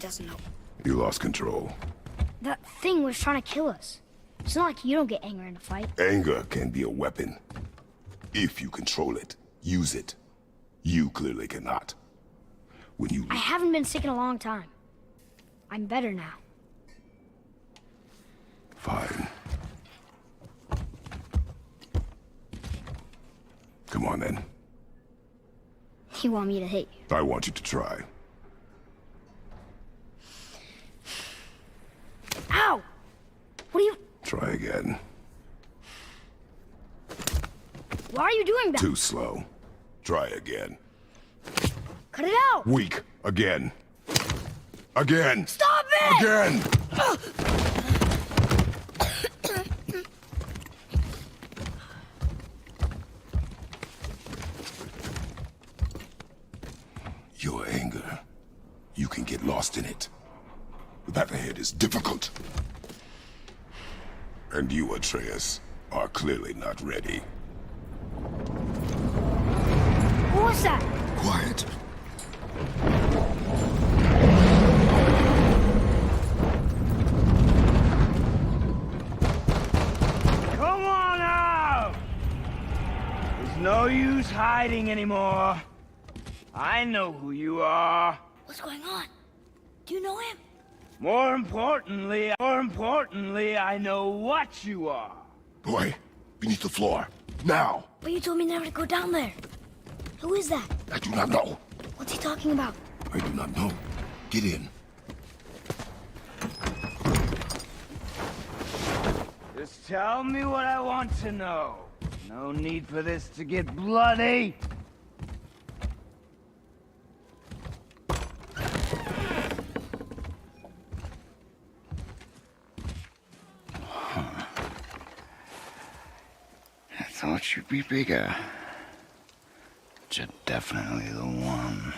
doesn't know. You lost control. That thing was trying to kill us. It's not like you don't get angry in a fight. Anger can be a weapon. If you control it, use it. You clearly cannot. When you... I haven't been sick in a long time. I'm better now. Fine. Come on, then. You want me to hit you? I want you to try. Ow! What are you... Try again. Why are you doing that? Too slow. Try again. Cut it out! Weak. Again. Again! Stop it! Again! Your anger. You can get lost in it. The path ahead is difficult. And you, Atreus, are clearly not ready. What was that? Quiet. Come on out! There's no use hiding anymore. I know who you are. What's going on? Do you know him? More importantly, I know what you are. Boy, beneath the floor. Now! But you told me never to go down there. Who is that? I do not know. What's he talking about? I do not know. Get in. Just tell me what I want to know. No need for this to get bloody. I thought you'd be bigger. But you're definitely the one.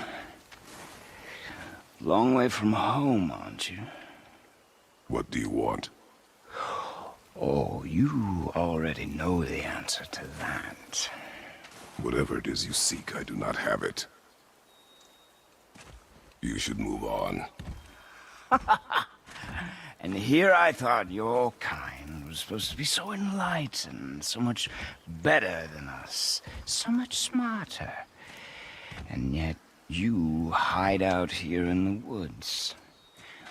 Long way from home, aren't you? What do you want? Oh, you already know the answer to that. Whatever it is you seek, I do not have it. You should move on. And here I thought your kind was supposed to be so enlightened, so much better than us, so much smarter. And yet you hide out here in the woods,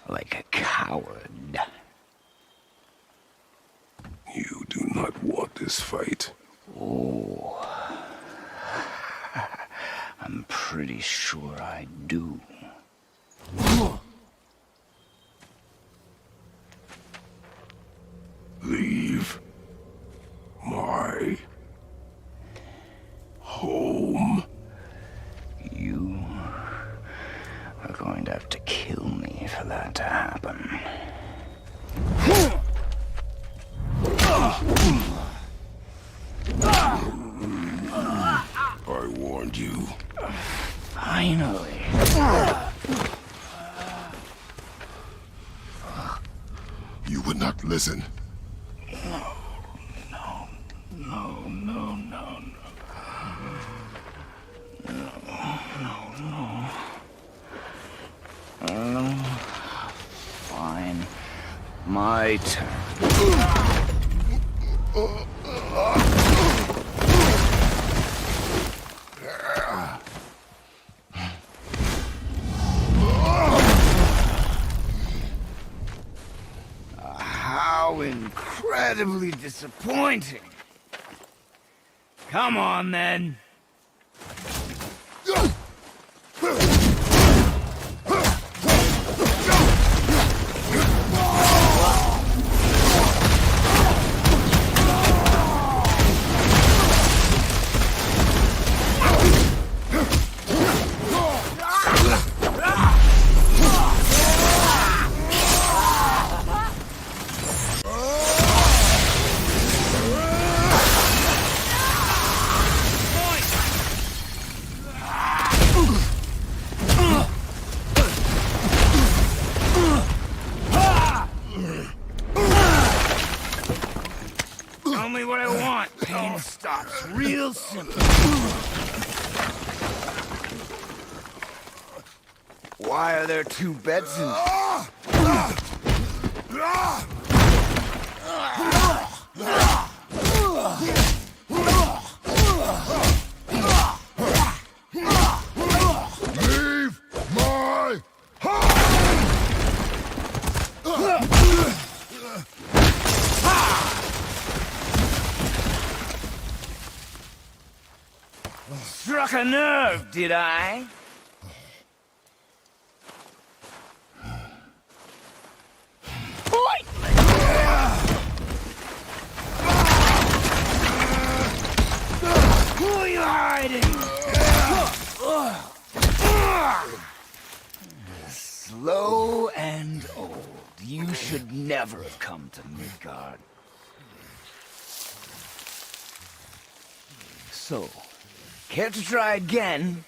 like a coward. You do not want this fight. Oh, I'm pretty sure I do. Leave my home. You are going to have to kill me for that to happen. I warned you. Finally. You would not listen. Fine. My turn. How incredibly disappointing. Come on, then. Tell me what I want. Pain stops real simple. Why are there two beds in... Leave my Struck a nerve, did I? Who are you hiding? Slow and old. You should never have come to Midgard. So, care to try again?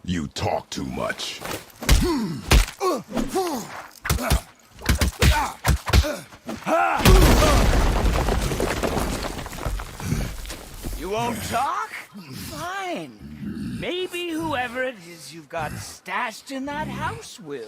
You talk too much. You won't talk? Fine. Maybe whoever it is you've got stashed in that house will.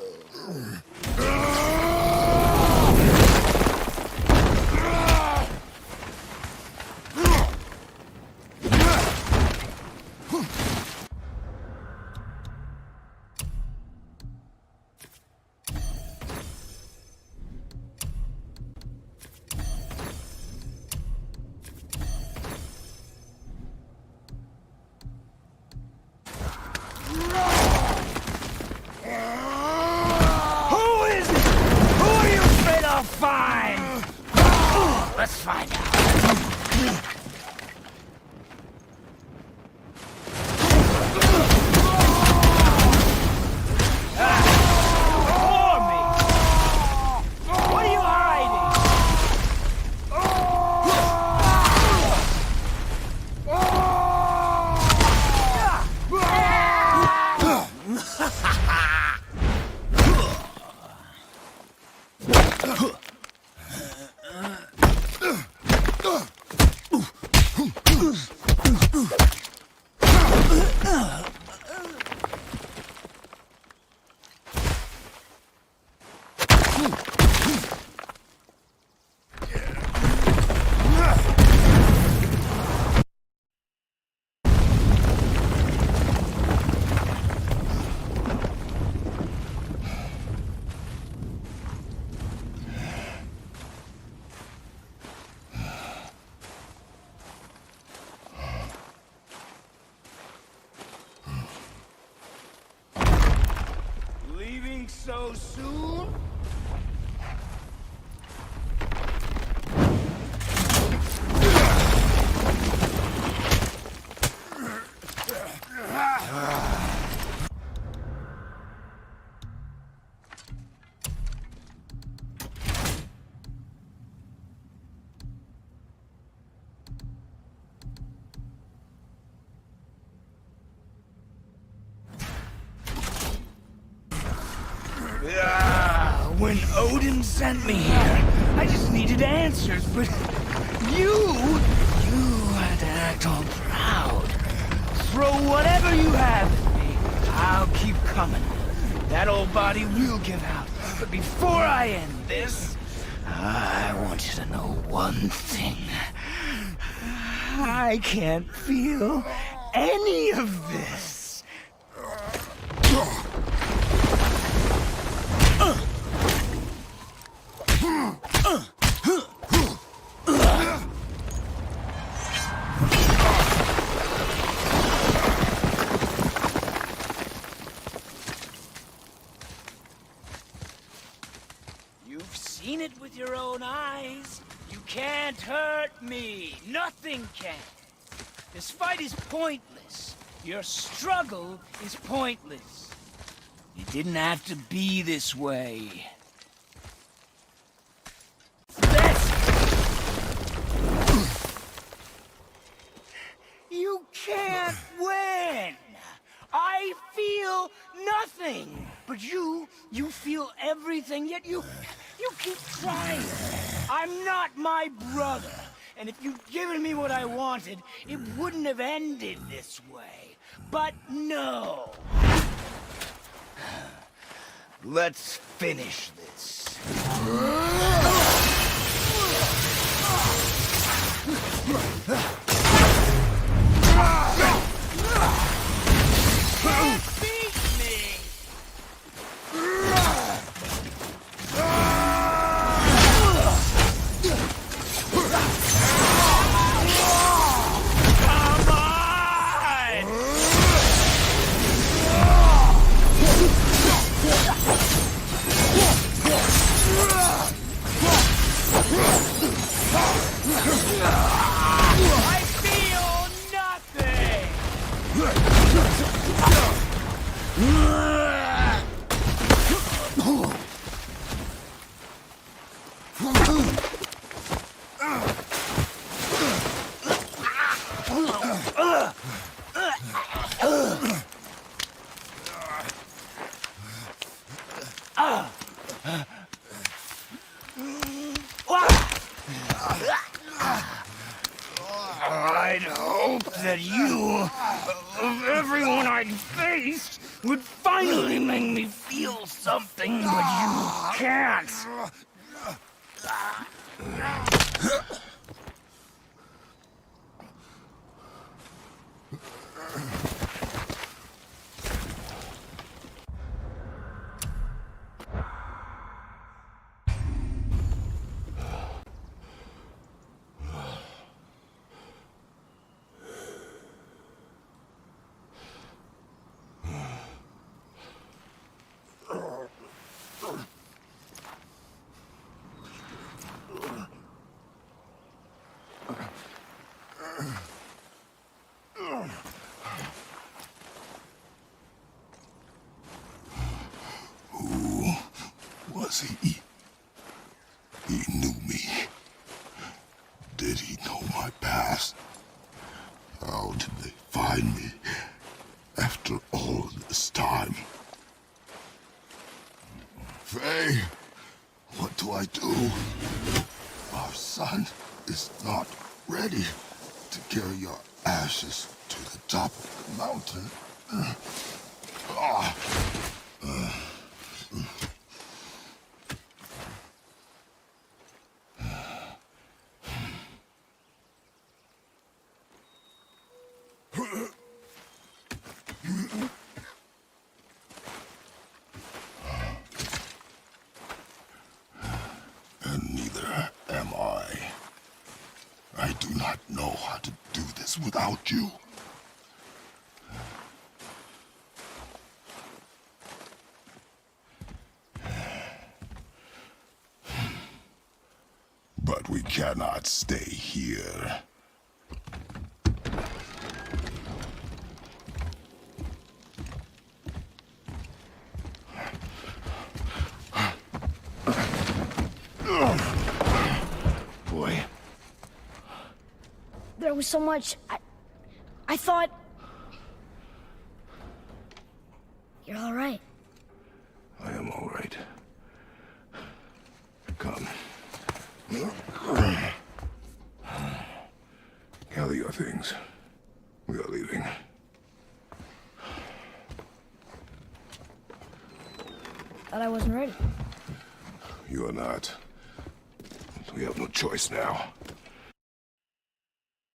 Fine! Let's find out. For me! What are you hiding? Leaving so soon? When Odin sent me here, I just needed answers, but you had to act all proud. Throw whatever you have at me. I'll keep coming. That old body will give out. But before I end this, I want you to know one thing. I can't feel any of this. You've seen it with your own eyes. You can't hurt me. Nothing can. This fight is pointless. Your struggle is pointless. It didn't have to be this way. You can't win! I feel nothing! But you feel everything, yet you keep trying. I'm not my brother. And if you'd given me what I wanted, it wouldn't have ended this way. But no! Let's finish this. I feel nothing! I'd hoped that you, of everyone I'd faced, would finally make me feel something, but you can't. Was he? He knew me. Did he know my past? How did they find me after all this time? Faye, what do I do? Our son is not ready to carry your ashes to the top of the mountain. And neither am I. I do not know how to do this without you. But we cannot stay here. Boy. There was so much. I thought. You're all right. I am all right. Come. Gather your things. We are leaving. Thought I wasn't ready. You are not. We have no choice now.